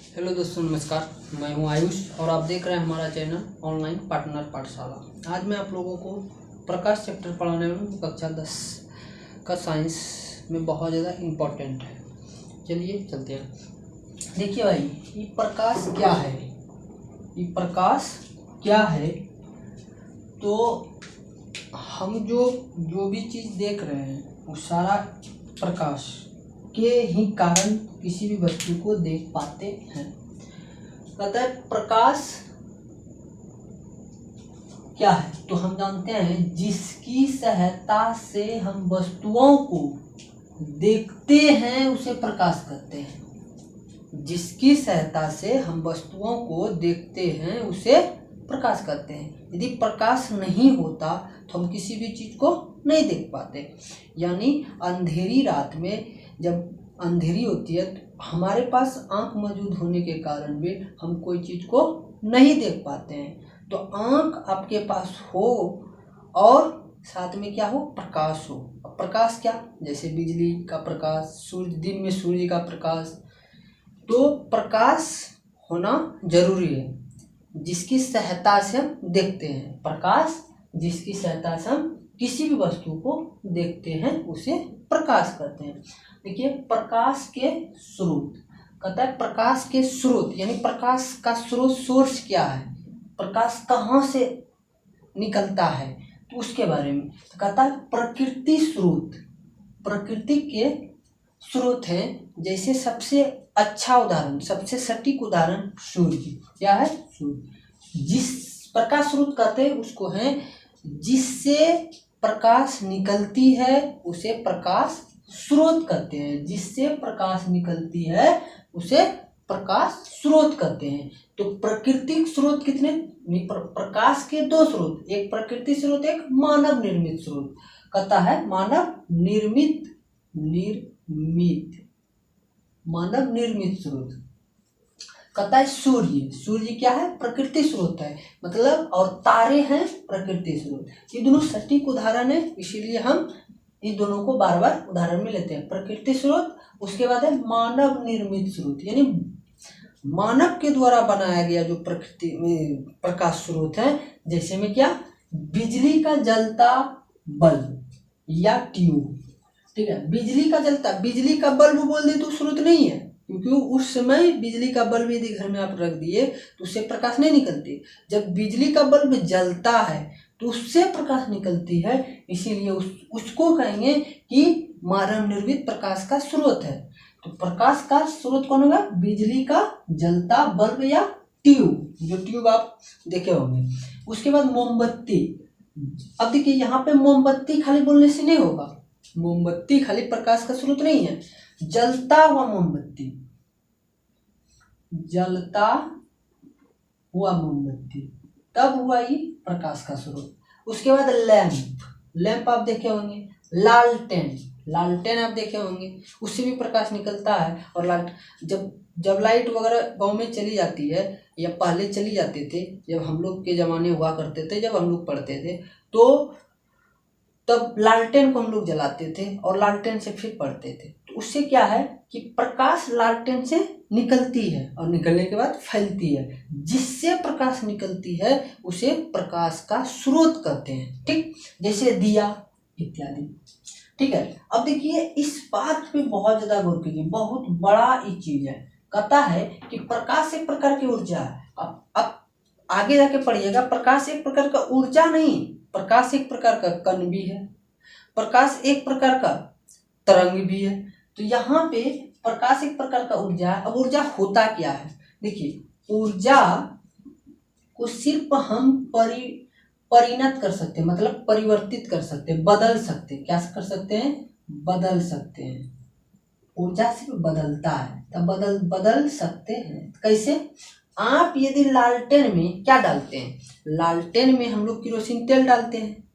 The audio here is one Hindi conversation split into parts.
हेलो दोस्तों, नमस्कार। मैं हूं आयुष और आप देख रहे हैं हमारा चैनल ऑनलाइन पार्टनर पाठशाला। आज मैं आप लोगों को प्रकाश चैप्टर पढ़ाने वाला हूं। कक्षा 10 का साइंस में बहुत ज़्यादा इम्पोर्टेंट है। चलिए चलते हैं। देखिए भाई, ये प्रकाश क्या है? ये प्रकाश क्या है? तो हम जो भी चीज़ देख रहे हैं वो सारा प्रकाश के ही कारण किसी भी वस्तु को देख पाते हैं। कहता है प्रकाश क्या है? तो हम जानते हैं जिसकी सहायता से हम वस्तुओं को देखते हैं उसे प्रकाश कहते हैं। जिसकी सहायता से हम वस्तुओं को देखते हैं उसे प्रकाश कहते हैं। यदि प्रकाश नहीं होता तो हम किसी भी चीज को नहीं देख पाते। यानी अंधेरी रात में जब अंधेरी होती है तो हमारे पास आंख मौजूद होने के कारण भी हम कोई चीज को नहीं देख पाते हैं। तो आंख आपके पास हो और साथ में क्या हो? प्रकाश हो। अब प्रकाश क्या? जैसे बिजली का प्रकाश, सूर्य, दिन में सूर्य का प्रकाश। तो प्रकाश होना जरूरी है जिसकी सहायता से हम देखते हैं। प्रकाश जिसकी सहायता से हम किसी भी वस्तु को देखते हैं उसे प्रकाश कहते हैं। देखिए, प्रकाश के स्रोत कहता है। प्रकाश के स्रोत यानी प्रकाश का स्रोत, सोर्स क्या है? प्रकाश कहाँ से निकलता है तो उसके बारे में तो कहता है प्रकृति स्रोत। प्रकृति के स्रोत है। जैसे सबसे अच्छा उदाहरण, सबसे सटीक उदाहरण सूर्य। क्या है? सूर्य। जिस प्रकाश स्रोत कहते हैं उसको है जिससे प्रकाश निकलती है उसे प्रकाश स्रोत कहते हैं। जिससे प्रकाश निकलती है उसे प्रकाश स्रोत कहते हैं। तो प्राकृतिक स्रोत कितने? प्रकाश के दो स्रोत, एक प्रकृति स्रोत, एक मानव निर्मित स्रोत। कहता है मानव निर्मित मानव निर्मित स्रोत। कहता है सूर्य। सूर्य क्या है? प्रकृति स्रोत है, मतलब, और तारे हैं प्रकृति स्रोत। ये दोनों सटीक उदाहरण है, इसीलिए हम इन दोनों को बार बार उदाहरण में लेते हैं। प्रकृति स्रोत, उसके बाद है मानव निर्मित स्रोत, यानी मानव के द्वारा बनाया गया जो प्रकृति में प्रकाश स्रोत है। जैसे में क्या? बिजली का जलता बल्ब या ट्यूब। ठीक है, बिजली का जलता, बिजली का बल्ब बोल दे तो स्रोत नहीं है, क्योंकि उस समय बिजली का बल्ब यदि घर में आप रख दिए तो उससे प्रकाश नहीं निकलती। जब बिजली का बल्ब जलता है तो उससे प्रकाश निकलती है, इसीलिए उसको कहेंगे कि मानव निर्मित प्रकाश का स्रोत है। तो प्रकाश का स्रोत कौन होगा? बिजली का जलता बल्ब या ट्यूब, जो ट्यूब आप देखे होंगे। उसके बाद मोमबत्ती। अब देखिए, यहाँ पे मोमबत्ती खाली बोलने से नहीं होगा। मोमबत्ती खाली प्रकाश का स्रोत नहीं है। जलता हुआ मोमबत्ती, जलता हुआ मोमबत्ती, तब हुआ ये प्रकाश का स्रोत। उसके बाद लैंप। लैंप आप देखे होंगे। लालटेन, लालटेन आप देखे होंगे, उससे भी प्रकाश निकलता है। और जब लाइट वगैरह गांव में चली जाती है, या पहले चली जाते थे, जब हम लोग के जमाने हुआ करते थे, जब हम लोग पढ़ते थे, तो तब लालटेन को हम लोग जलाते थे और लालटेन से फिर पढ़ते थे। तो उससे क्या है कि प्रकाश लालटेन से निकलती है और निकलने के बाद फैलती है। जिससे प्रकाश निकलती है उसे प्रकाश का स्रोत कहते हैं। ठीक, जैसे दिया इत्यादि। ठीक है, अब देखिए, इस बात पे बहुत ज्यादा गौर कीजिए, बहुत बड़ा ये चीज है। कहता है कि प्रकाश एक प्रकार की ऊर्जा है। अब आगे जाके पढ़िएगा, प्रकाश एक प्रकार का ऊर्जा नहीं, प्रकाश एक प्रकार का कण भी है, प्रकाश एक प्रकार का तरंग भी है। तो यहाँ पे प्रकाश एक प्रकार का ऊर्जा है। अब ऊर्जा होता क्या है? देखिए, ऊर्जा को सिर्फ हम परिणत कर सकते हैं, मतलब परिवर्तित कर सकते हैं, बदल सकते हैं। क्या कर सकते हैं? बदल सकते हैं। ऊर्जा सिर्फ बदलता है, तब बदल सकते हैं। कैसे? आप यदि लालटेन में क्या डालते हैं? लालटेन में हम लोग केरोसिन तेल डालते हैं।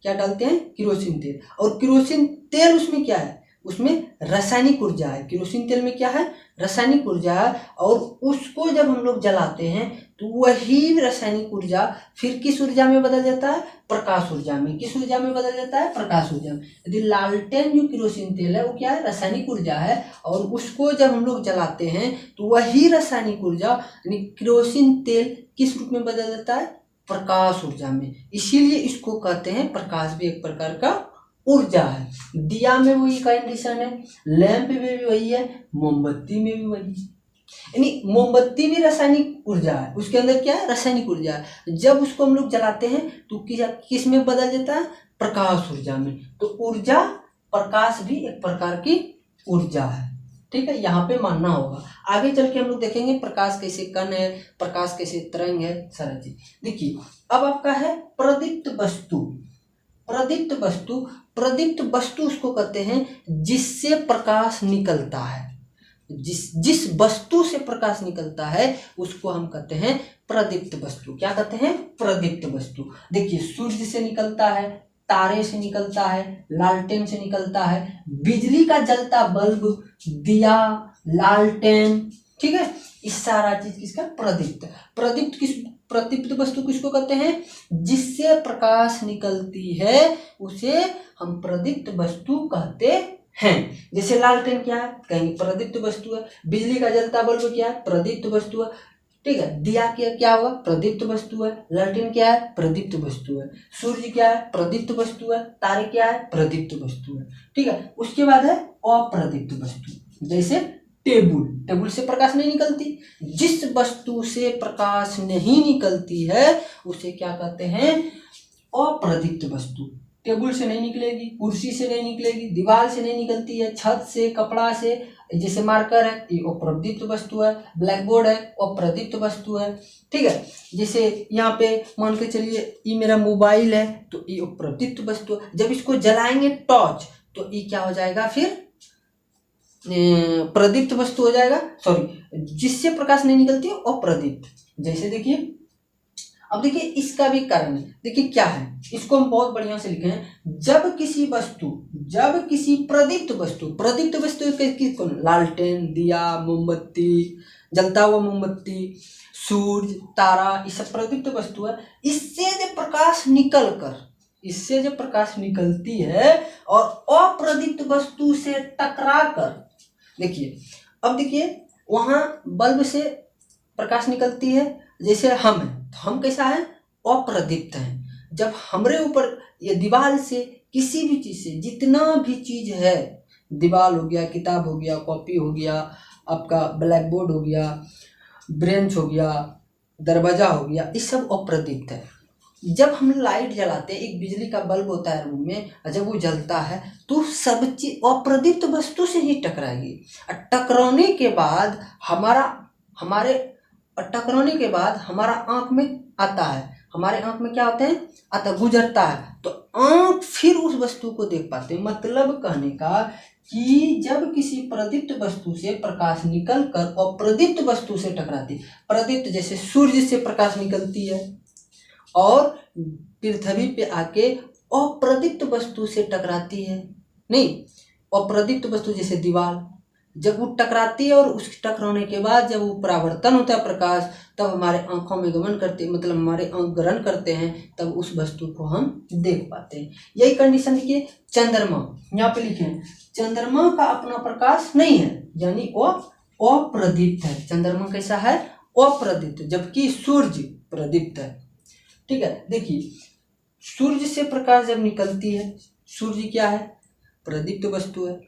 क्या डालते हैं? केरोसिन तेल। और केरोसिन तेल उसमें क्या है? उसमें रासायनिक ऊर्जा है। केरोसिन तेल में क्या है? रासायनिक ऊर्जा है, और उसको जब हम लोग जलाते हैं तो वही रासायनिक ऊर्जा फिर किस ऊर्जा में बदल जाता है? प्रकाश ऊर्जा में। किस ऊर्जा में बदल जाता है? प्रकाश ऊर्जा में। यदि लालटेन जो केरोसिन तेल है वो क्या है? रासायनिक ऊर्जा है, और उसको जब हम लोग जलाते हैं तो वही रासायनिक ऊर्जा यानी केरोसिन तेल किस रूप में बदल जाता है? प्रकाश ऊर्जा में। इसीलिए इसको कहते हैं, प्रकाश भी एक प्रकार का ऊर्जा है। दिया में वही कंडीशन है, लैंप में भी वही है, मोमबत्ती में भी वही है। यानी मोमबत्ती भी रासायनिक ऊर्जा है, उसके अंदर क्या है? रासायनिक ऊर्जा है। जब उसको हम लोग जलाते हैं तो किस में बदल जाता है? प्रकाश ऊर्जा में। तो ऊर्जा, प्रकाश भी एक प्रकार की ऊर्जा है। ठीक है, यहाँ पे मानना होगा। आगे चल के हम लोग देखेंगे प्रकाश कैसे कण है, प्रकाश कैसे तरंग है, सारा चीज। देखिए अब आपका है प्रदीप्त वस्तु। प्रदीप्त वस्तु, प्रदीप्त वस्तु उसको कहते हैं जिससे प्रकाश निकलता है। जिस वस्तु से प्रकाश निकलता है उसको हम कहते हैं प्रदीप्त वस्तु। क्या कहते हैं? प्रदीप्त वस्तु। देखिए सूर्य से निकलता है, तारे से निकलता है, लालटेन से निकलता है, बिजली का जलता बल्ब, दिया, लालटेन, ठीक है, इस सारा चीज किसका? प्रदीप्त। प्रदीप्त वस्तु किसको कहते हैं? जिससे प्रकाश निकलती है उसे हम प्रदीप्त वस्तु कहते हैं। जैसे लालटेन क्या है? कहेंगे प्रदीप्त वस्तु है। बिजली का जलता बल्ब क्या है? प्रदीप्त वस्तु है। ठीक है, दिया क्या होगा? प्रदीप्त वस्तु है। लालटेन क्या है? प्रदीप्त वस्तु है। सूर्य क्या है? प्रदीप्त वस्तु है। तारे क्या है? प्रदीप्त वस्तु है। ठीक है, उसके बाद है अप्रदीप्त वस्तु। जैसे टेबुल से प्रकाश नहीं निकलती। जिस वस्तु से प्रकाश नहीं निकलती है उसे क्या कहते हैं? अप्रदीप्त वस्तु। टेबुल से नहीं निकलेगी, कुर्सी से नहीं निकलेगी, दीवार से नहीं निकलती है, छत से, कपड़ा से, जैसे मार्कर है ये अप्रदीप्त वस्तु है, ब्लैक बोर्ड है अप्रदीप्त वस्तु है। ठीक है, जैसे यहाँ पे मान के चलिए ये मेरा मोबाइल है तो ये अप्रदीप्त वस्तु है। जब इसको जलाएंगे टॉर्च तो ये क्या हो जाएगा? फिर प्रदीप्त वस्तु हो जाएगा। सॉरी, जिससे प्रकाश नहीं निकलती है अप्रदीप्त। जैसे देखिए, अब देखिए इसका भी कारण है। देखिए क्या है, इसको हम बहुत बढ़िया से लिखे हैं। जब किसी प्रदीप्त वस्तु किसको? लालटेन, दिया, मोमबत्ती, जलता हुआ मोमबत्ती, सूर्य, तारा, ये सब प्रदीप्त वस्तु है। इससे जब प्रकाश निकलती है और अप्रदीप्त वस्तु से टकराकर, देखिए अब देखिए वहां बल्ब से प्रकाश निकलती है, जैसे हम हैं तो हम कैसा है? अप्रदीप्त हैं। जब हमरे ऊपर ये दीवार से किसी भी चीज से, जितना भी चीज है, दीवार हो गया, किताब हो गया, कॉपी हो गया, आपका ब्लैक बोर्ड हो गया, ब्रेंच हो गया, दरवाजा हो गया, ये सब अप्रदीप्त है। जब हम लाइट जलाते हैं, एक बिजली का बल्ब होता है रूम में, और जब वो जलता है तो सब चीज अप्रदीप्त वस्तु से ही टकराएगी। टकराने के बाद हमारा आंख में आता है। हमारे आंख में क्या होते हैं? आता, गुजरता है, तो आंख फिर उस वस्तु को देख पाते हैं। मतलब कहने का कि जब किसी प्रदीप्त वस्तु से प्रकाश निकलकर अप्रदीप्त वस्तु से टकराती, प्रदीप्त जैसे सूर्य से प्रकाश निकलती है और पृथ्वी पे आके अप्रदीप्त वस्तु से टकराती है, नहीं, अप्रदीप्त वस्तु जैसे दीवार, जब वो टकराती है और उसके टकराने के बाद जब वो परावर्तन होता है प्रकाश, तब हमारे आंखों में गमन करते, मतलब हमारे आंख ग्रहण करते हैं, तब उस वस्तु को हम देख पाते हैं। यही कंडीशन देखिए चंद्रमा, यहाँ पे लिखे हैं चंद्रमा का अपना प्रकाश नहीं है, यानी वो अप्रदीप्त है। चंद्रमा कैसा है? अप्रदीप्त, जबकि सूर्य प्रदीप्त है। ठीक है, देखिए सूर्य से प्रकाश जब निकलती है, सूर्य क्या है? प्रदीप्त वस्तु है।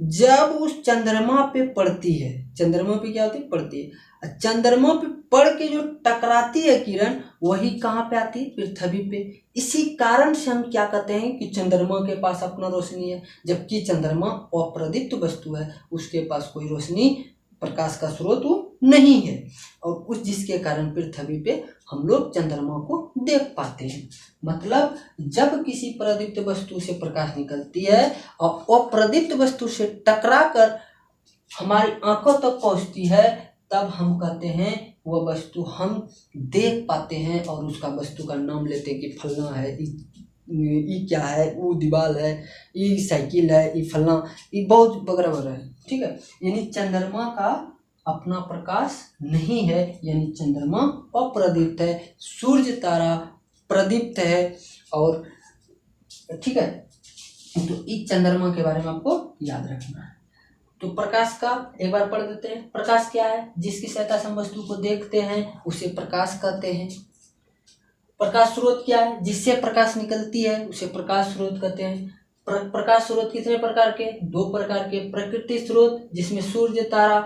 जब उस चंद्रमा पे पड़ती है, चंद्रमा पे क्या होती है? पड़ती है। चंद्रमा पे पड़ के जो टकराती है किरण, वही कहाँ पे आती है? पृथ्वी पे। इसी कारण से हम क्या कहते हैं कि चंद्रमा के पास अपना रोशनी है, जबकि चंद्रमा अप्रदीप्त वस्तु है, उसके पास कोई रोशनी, प्रकाश का स्रोत नहीं है, और उस जिसके कारण पृथ्वी पे हम लोग चंद्रमा को देख पाते हैं। मतलब जब किसी प्रदीप्त वस्तु से प्रकाश निकलती है और अप्रदीप्त वस्तु से टकराकर हमारी आंखों तक पहुंचती है, तब हम कहते हैं वह वस्तु हम देख पाते हैं और उसका वस्तु का नाम लेते हैं कि फलना है, ये क्या है, वो दीवार है, ये साइकिल है, ये फलना, ये बहुत वगैरह वगैरह है। ठीक है, यानी चंद्रमा का अपना प्रकाश नहीं है, यानी चंद्रमा अप्रदीप्त है, सूर्य तारा प्रदीप्त है। और ठीक है, तो इस चंद्रमा के बारे में आपको याद रखना है। तो प्रकाश का एक बार पढ़ देते हैं। प्रकाश क्या है? जिसकी सहायता से हम वस्तु को देखते हैं उसे प्रकाश कहते हैं। प्रकाश स्रोत क्या है? जिससे प्रकाश निकलती है उसे प्रकाश स्रोत कहते हैं। प्रकाश स्रोत कितने प्रकार के? 2 प्रकार के। प्रकृति स्रोत जिसमें सूर्य तारा,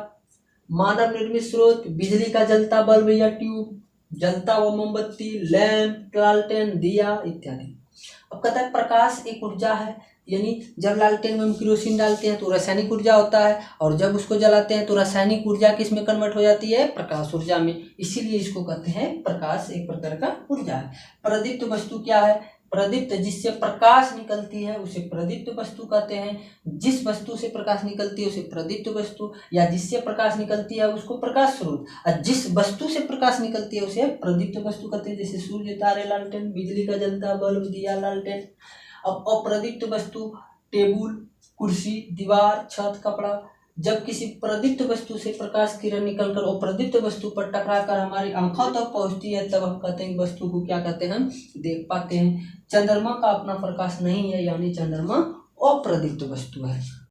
मानव निर्मित स्रोत बिजली का जलता बल्ब या ट्यूब, जलता हुआ मोमबत्ती, लैंप, लालटेन, दिया इत्यादि। अब कहता है प्रकाश एक ऊर्जा है, यानी जब लालटेन में हम केरोसिन डालते हैं तो रासायनिक ऊर्जा होता है, और जब उसको जलाते हैं तो रासायनिक ऊर्जा किस में कन्वर्ट हो जाती है? प्रकाश ऊर्जा में। इसीलिए इसको कहते हैं प्रकाश एक प्रकार का ऊर्जा है। प्रदीप्त वस्तु क्या है? प्रदीप्त जिससे प्रकाश निकलती है उसे प्रदीप्त वस्तु कहते हैं। जिस वस्तु से प्रकाश निकलती है उसे प्रदीप्त वस्तु, या जिससे प्रकाश निकलती है उसको प्रकाश स्रोत, और जिस वस्तु से प्रकाश निकलती है उसे प्रदीप्त वस्तु कहते हैं। जैसे सूर्य, तारे, लालटेन, बिजली का जलता बल्ब, दिया, लालटेन। अब अप्रदीप्त वस्तु टेबुल, कुर्सी, दीवार, छत, कपड़ा। जब किसी प्रदीप्त वस्तु से प्रकाश किरण निकलकर अप्रदीप्त वस्तु पर टकराकर हमारी आंखों तक पहुंचती है तब हम कहते हैं वस्तु को क्या कहते हैं? हम देख पाते हैं। चंद्रमा का अपना प्रकाश नहीं है, यानी चंद्रमा अप्रदीप्त वस्तु है।